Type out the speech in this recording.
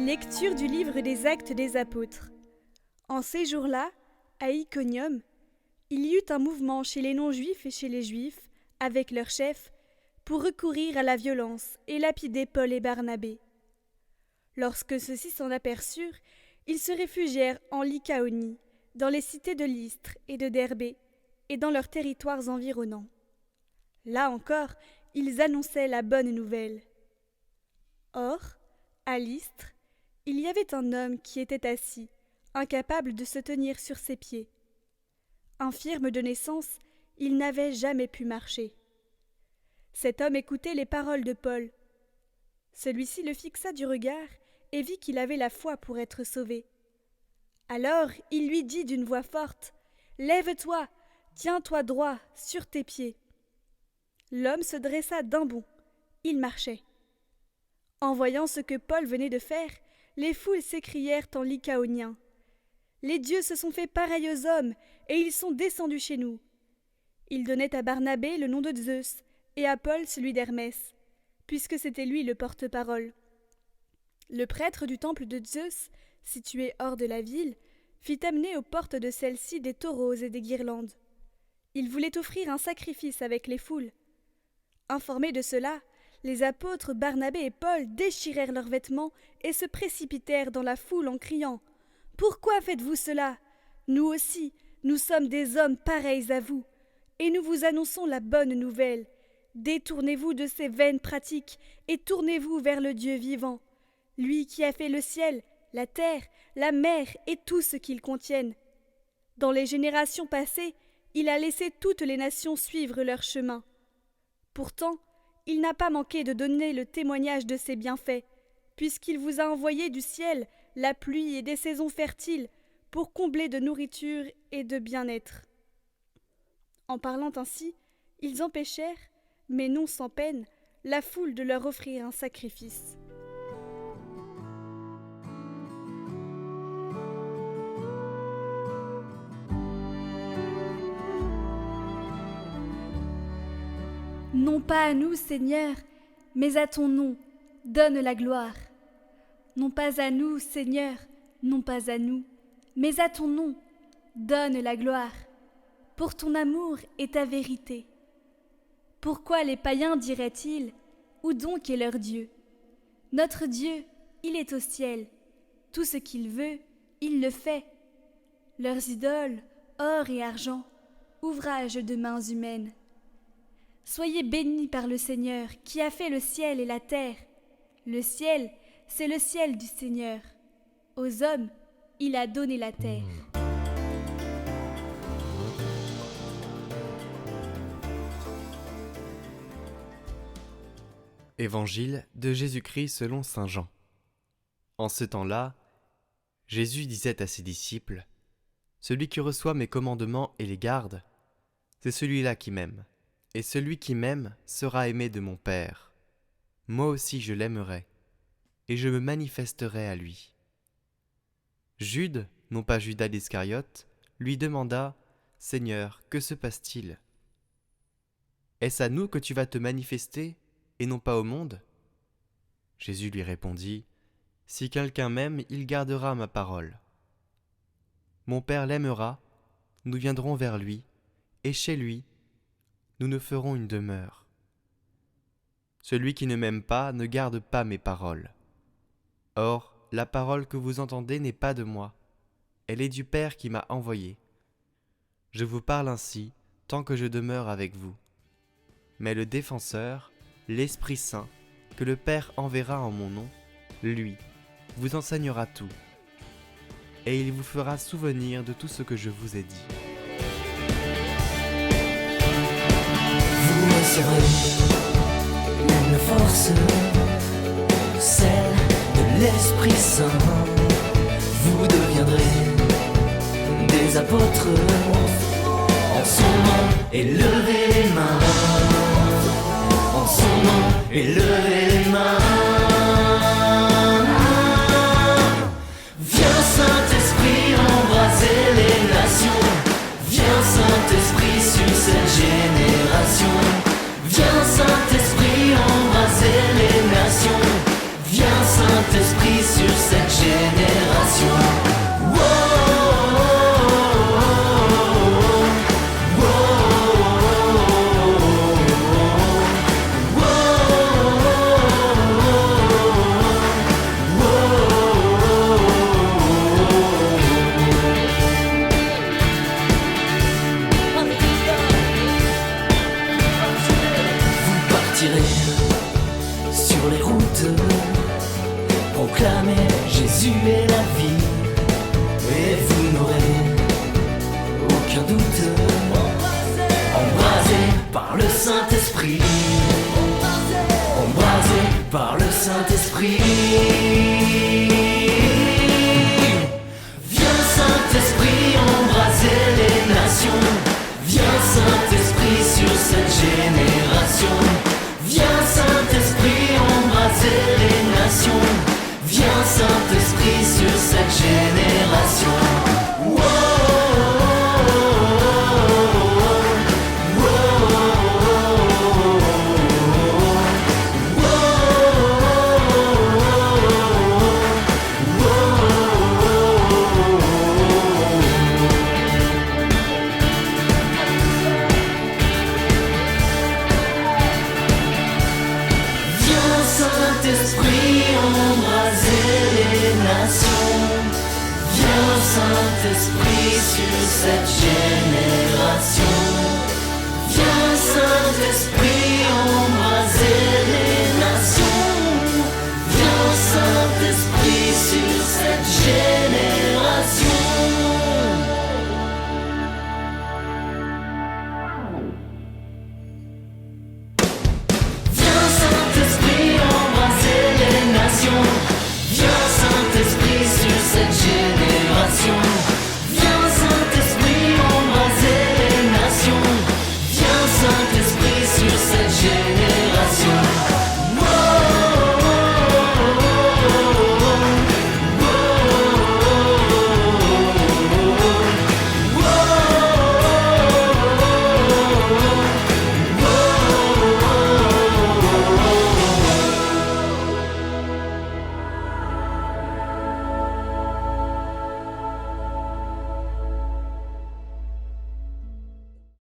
Lecture du livre des Actes des Apôtres. En ces jours-là, à Iconium, il y eut un mouvement chez les non-juifs et chez les juifs, avec leurs chefs, pour recourir à la violence et lapider Paul et Barnabé. Lorsque ceux-ci s'en aperçurent, ils se réfugièrent en Lycaonie, dans les cités de Lystre et de Derbé, et dans leurs territoires environnants. Là encore, ils annonçaient la bonne nouvelle. Or, à Lystre, il y avait un homme qui était assis, incapable de se tenir sur ses pieds. Infirme de naissance, il n'avait jamais pu marcher. Cet homme écoutait les paroles de Paul. Celui-ci le fixa du regard et vit qu'il avait la foi pour être sauvé. Alors il lui dit d'une voix forte : « Lève-toi, tiens-toi droit sur tes pieds. » L'homme se dressa d'un bond. Il marchait. En voyant ce que Paul venait de faire, les foules s'écrièrent en lycaonien : « Les dieux se sont fait pareils aux hommes, et ils sont descendus chez nous. » Ils donnaient à Barnabé le nom de Zeus, et à Paul celui d'Hermès, puisque c'était lui le porte-parole. Le prêtre du temple de Zeus, situé hors de la ville, fit amener aux portes de celle-ci des taureaux et des guirlandes. Il voulait offrir un sacrifice avec les foules. Informés de cela, les apôtres Barnabé et Paul déchirèrent leurs vêtements et se précipitèrent dans la foule en criant : « Pourquoi faites-vous cela ? Nous aussi, nous sommes des hommes pareils à vous, et nous vous annonçons la bonne nouvelle. Détournez-vous de ces vaines pratiques et tournez-vous vers le Dieu vivant, lui qui a fait le ciel, la terre, la mer et tout ce qu'ils contiennent. Dans les générations passées, il a laissé toutes les nations suivre leur chemin. Pourtant, il n'a pas manqué de donner le témoignage de ses bienfaits, puisqu'il vous a envoyé du ciel la pluie et des saisons fertiles pour combler de nourriture et de bien-être. » En parlant ainsi, ils empêchèrent, mais non sans peine, la foule de leur offrir un sacrifice. Non pas à nous, Seigneur, mais à ton nom, donne la gloire. Non pas à nous, Seigneur, non pas à nous, mais à ton nom, donne la gloire, pour ton amour et ta vérité. Pourquoi les païens diraient-ils : où donc est leur Dieu ? Notre Dieu, il est au ciel. Tout ce qu'il veut, il le fait. Leurs idoles, or et argent, ouvrage de mains humaines. Soyez bénis par le Seigneur, qui a fait le ciel et la terre. Le ciel, c'est le ciel du Seigneur. Aux hommes, il a donné la terre. Évangile de Jésus-Christ selon saint Jean. En ce temps-là, Jésus disait à ses disciples : « Celui qui reçoit mes commandements et les garde, c'est celui-là qui m'aime. Et celui qui m'aime sera aimé de mon Père. Moi aussi je l'aimerai, et je me manifesterai à lui. » Jude, non pas Judas d'Iscariote, lui demanda : « Seigneur, que se passe-t-il ? Est-ce à nous que tu vas te manifester, et non pas au monde ?» Jésus lui répondit : « Si quelqu'un m'aime, il gardera ma parole. Mon Père l'aimera, nous viendrons vers lui, et chez lui, nous nous ferons une demeure. Celui qui ne m'aime pas ne garde pas mes paroles. Or, la parole que vous entendez n'est pas de moi, elle est du Père qui m'a envoyé. Je vous parle ainsi tant que je demeure avec vous. Mais le Défenseur, l'Esprit Saint, que le Père enverra en mon nom, lui, vous enseignera tout, et il vous fera souvenir de tout ce que je vous ai dit. Vous recevrez une force, celle de l'Esprit Saint. Vous deviendrez des apôtres en son nom, et levez les mains. En son nom, et levez les mains. Viens Saint-Esprit embraser les nations. Viens Saint-Esprit sur cette génération. Viens Saint-Esprit embraser les nations. Viens Saint-Esprit sur cette doute, proclamez Jésus est la vie, et vous n'aurez aucun doute. Embrasé par le Saint-Esprit, embrasé par le Saint-Esprit. Viens Saint-Esprit embraser les nations, viens Saint-Esprit sur cette génération. Viens Saint-Esprit embraser les nations, viens Saint-Esprit sur cette génération. Saint-Esprit embraser les nations, viens Saint-Esprit sur cette génération. Viens Saint-Esprit